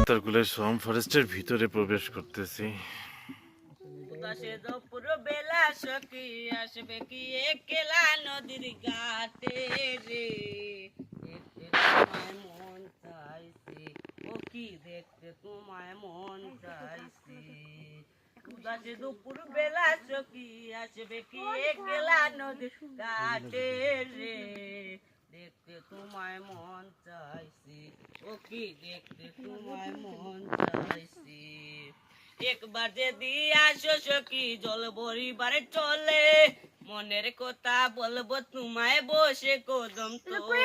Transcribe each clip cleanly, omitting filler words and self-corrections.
তারকুলের সোম ফরেস্টের ভিতরে প্রবেশ করতেছি। বেলা সখী আসবে কি একলা নদীর ঘাটে রে, দেখতে তোমায় মন চাইছে, ও কি দেখতে তোমায় মন চাইছে। উদাসে দুপুর বেলা সখী আসবে কি একলা নদীর ঘাটে রে, দেখতে তোমায় মন চাইছে, ও কি দেখতে তোমায় মন চাইছে। একবার যদি আসো সখী জল ভরিবার চলে, মনের কথা বলবো তোমায় বসে কদম তোলে,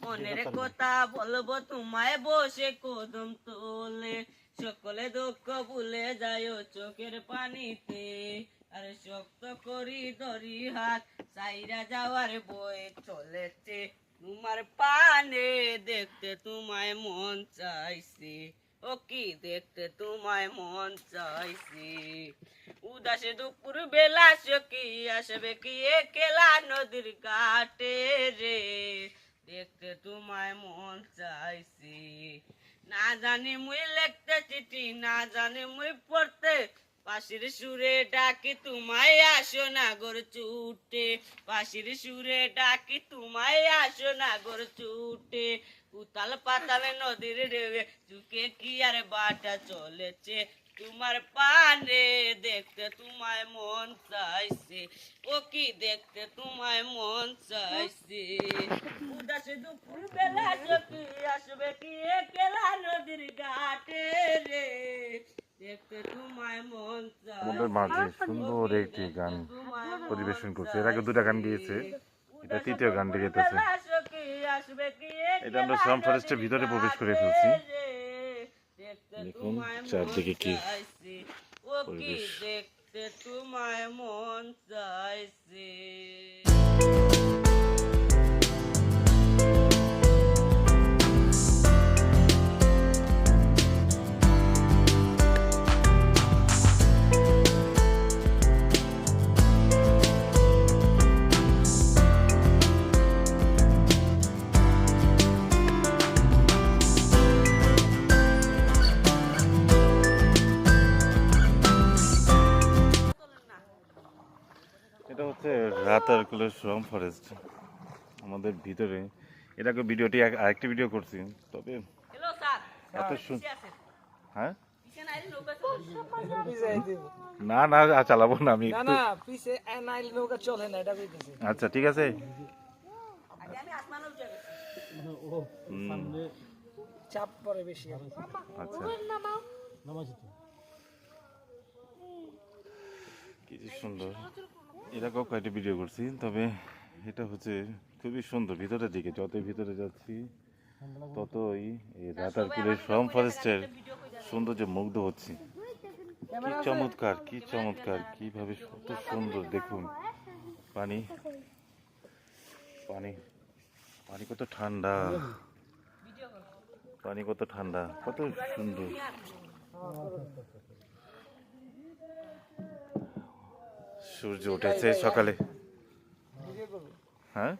মনের কথা বলবো তোমায় বসে কদম তোলে। সকলে দুঃখ ভুলে যায় চোখের পানিতে, আর শক্ত করি ধরি হাত সাইরা যাওয়ার বয়ে চলেছে তোমার পানে, দেখতে তোমায় মন চাইছে, ও কি দেখতে তোমায় মন চাইছে। উদাসে দুপুর বেলা সখী আসবে কি একলা নদীর ঘাটে রে, দেখতে তোমায় মন চাইছে। না জানি মুই লিখতে চিঠি, না জানি মুই পড়তে, পাশের সুরে ডাকি তোমায় আসো না গর ছুটে, পাশের সুরে ডাকি তোমায় আসো না গর ছুটে। উতাল পাতাল নদীর ঢেউয়ে চুকে কি আর বাটা চলেছে তোমার পানে, দেখতে তোমায় মন চাইছে, ও কি দেখতে তোমায় মন চাইছে। উদাসে দুপুর বেলা সখী আসবে কি একলা নদীর ঘাটে রে, দেখতে তোমায় মন আমাদের মাঝে সুন্দর একটি গান পরিবেশন করছে। এর আগে দুটা গান গিয়েছে, এটা তৃতীয় গানটি গেতেছে। এটা আমরা সোম ফরেস্টের ভিতরে প্রবেশ করে ফেলছি। দেখুন চারদিকে কি পরিবেশ। দেখতে তোমায় মন চাইছে। এটা হচ্ছে রাতারকুলের সোম ফরেস্ট আমাদের ভিতরে। এর আগে ভিডিওটি আরেকটি ভিডিও করছি, তবে এত হ্যাঁ না না চালাবো না আমি। আচ্ছা ঠিক আছে। চাপ পরে বেশি। আচ্ছা কি সুন্দর, এরকম কয়েকটি ভিডিও করছি, তবে এটা হচ্ছে খুবই সুন্দর। ভিতরের দিকে যতই ভিতরে যাচ্ছি ততই এই রাতারকুলের সোম ফরেস্টের সৌন্দর্যে মুগ্ধ হচ্ছি। কি চমৎকার, কি চমৎকার, কিভাবে কত সুন্দর। দেখুন পানি পানি পানি কত ঠান্ডা, পানি কত ঠান্ডা, কত সুন্দর। সূর্য উঠেছে সকালে। হ্যাঁ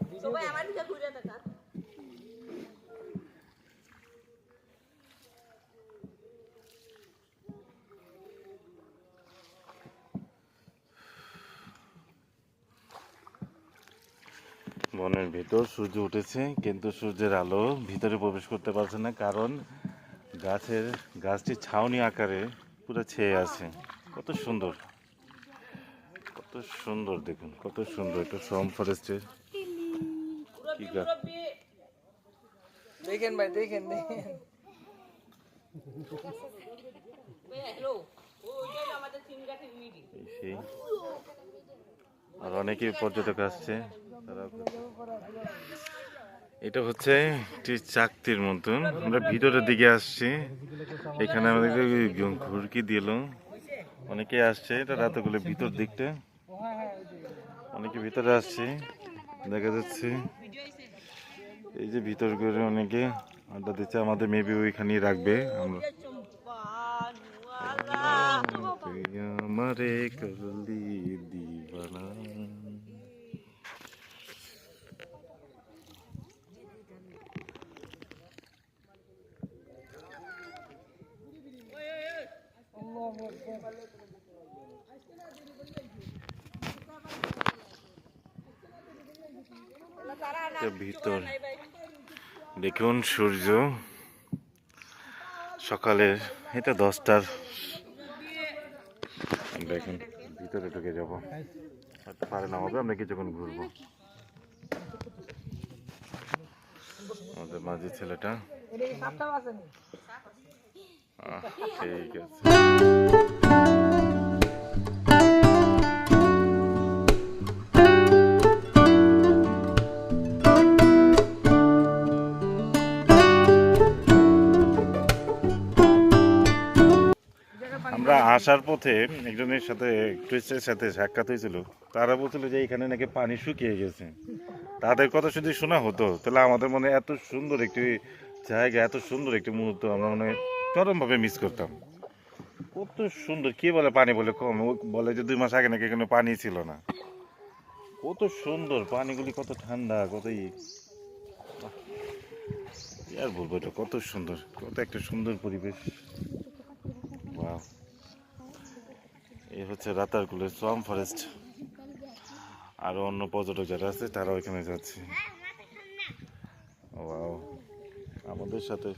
বনের ভেতর সূর্য উঠেছে, কিন্তু সূর্যের আলো ভিতরে প্রবেশ করতে পারছে না, কারণ গাছটি ছাউনি আকারে পুরো ছেয়ে আছে। কত সুন্দর, কত সুন্দর, দেখুন কত সুন্দর। এটা সোম ফরেস্টের কি গাছ দেখেন ভাই, দেখেন দেখেন। সেই আর অনেকে পর্যটক আসছে। এটা হচ্ছে একটি চাকতির মতন। আমরা ভিতরের দিকে আসছি, এখানে আমাদের ঘুরকি দিল, অনেকে আসছে। এটা রাতারকুলের ভিতর দিকটা, অনেকে ভিতরে আসছে দেখা যাচ্ছে। এই যে ভিতর করে অনেকে আড্ডা দিচ্ছে, আমাদের মেবি ওইখানেই রাখবে। আমরা আমারে করলি দিবানা। এটা ভিতর, দেখুন সূর্য সকালের, এটা 10টার। আমরা এখন ভিতরে ঢুকে যাবো, হয়তো পারে না হবে, আমরা কিছুক্ষণ ঘুরবো। আমাদের মাঝি ছেলেটা, ঠিক আছে। আমরা আসার পথে একজনের সাথে টুরিস্টের সাথে সাক্ষাৎ হয়েছিল। তারা বলছিল যে এখানে নাকি পানি শুকিয়ে গেছে। তাদের কথা যদি শোনা হতো তাহলে আমাদের মনে এত সুন্দর একটি জায়গা, এত সুন্দর একটি মুহূর্ত আমরা মনে চরমভাবে মিস করতাম। কত সুন্দর, কি বলে পানি বলে কম, ও বলে যে 2 মাস আগে নাকি এখানে পানি ছিল না। কত সুন্দর পানিগুলি, কত ঠান্ডা, কত আর বলবো, এটা কত সুন্দর, কত একটা সুন্দর পরিবেশ। ওয়াও, এই হচ্ছে রাতারগুলের সোয়াম ফরেস্ট। আরো অন্য পর্যটক যারা আছে তারাও এখানে যাচ্ছে। ওয়াও, আমাদের সাথে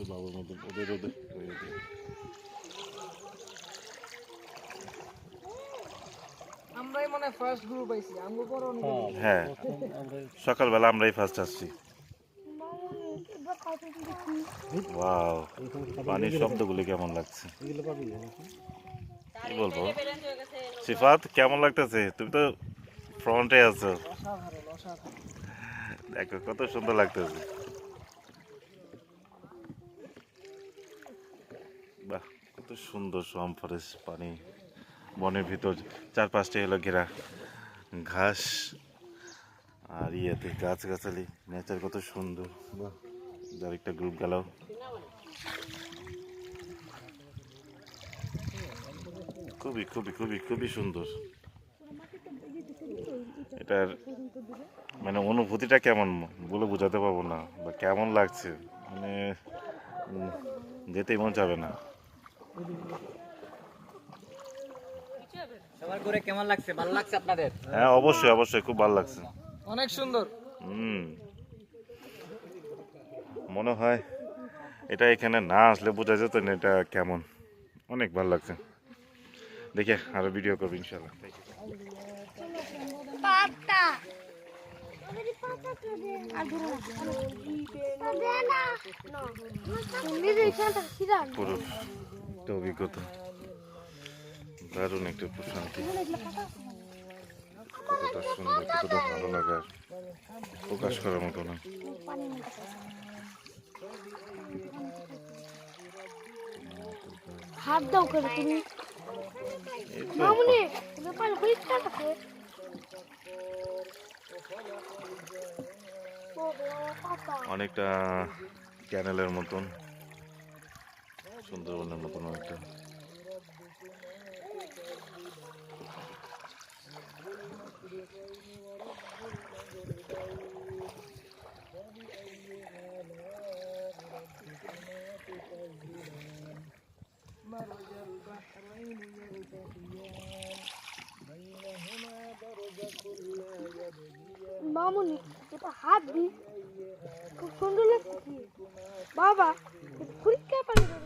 বাবুর মধ্যে ওদের ওদের আমরাই মনে ফার্স্ট গ্রুপ আইছি, আমগো পরে অনেক হ্যাঁ, সকালবেলা আমরাই ফার্স্ট আসছি। ওয়াও, পানির শব্দগুলি কেমন লাগছে, কি বলবো। সিফাত, কেমন লাগতেছে? তুমি তো ফ্রন্টে আছো, অসাধারণ অসাধারণ। দেখো কত সুন্দর লাগতেছে। বাহ, কত সুন্দর সোয়াম ফরেস্ট, পানি বনের ভিতর, 4-5টা হলো ঘেরা ঘাস আর ইয়েতে গাছগাছালি, নেচার কত সুন্দর। বাহ, যার একটা গ্রুপ গেল। খুবই খুবই খুবই খুবই সুন্দর। এটার মানে অনুভূতিটা কেমন বলে বোঝাতে পারবো না, বা কেমন লাগছে, মানে যেতেই মন যাবে না। সবার করে কেমন লাগছে? ভালো লাগছে আপনাদের? হ্যাঁ, অবশ্যই অবশ্যই, খুব ভালো লাগছে। অনেক সুন্দর। মনে হয় এটা এখানে না আসলে বোঝা যেত না এটা কেমন। অনেক ভালো লাগছে। দেখে আরো ভিডিও করবো ইনশাল্লাহ। পুরো একটা অভিজ্ঞতা, দারুণ একটা প্রশান্তি, কতটা সুন্দর, কতটা ভালো লাগার প্রকাশ করার মতো না। হাত দাও করে তুমি এই তো মামুনি তুমি পাল পরিষ্কার আছে অনেকটা ক্যানেলের মতন, সুন্দরবনের মতন অনেকটা। মামুনি এটা হাত দি খুব সুন্দর লাগছে কি বাবা পরিষ্কার পানি দেবে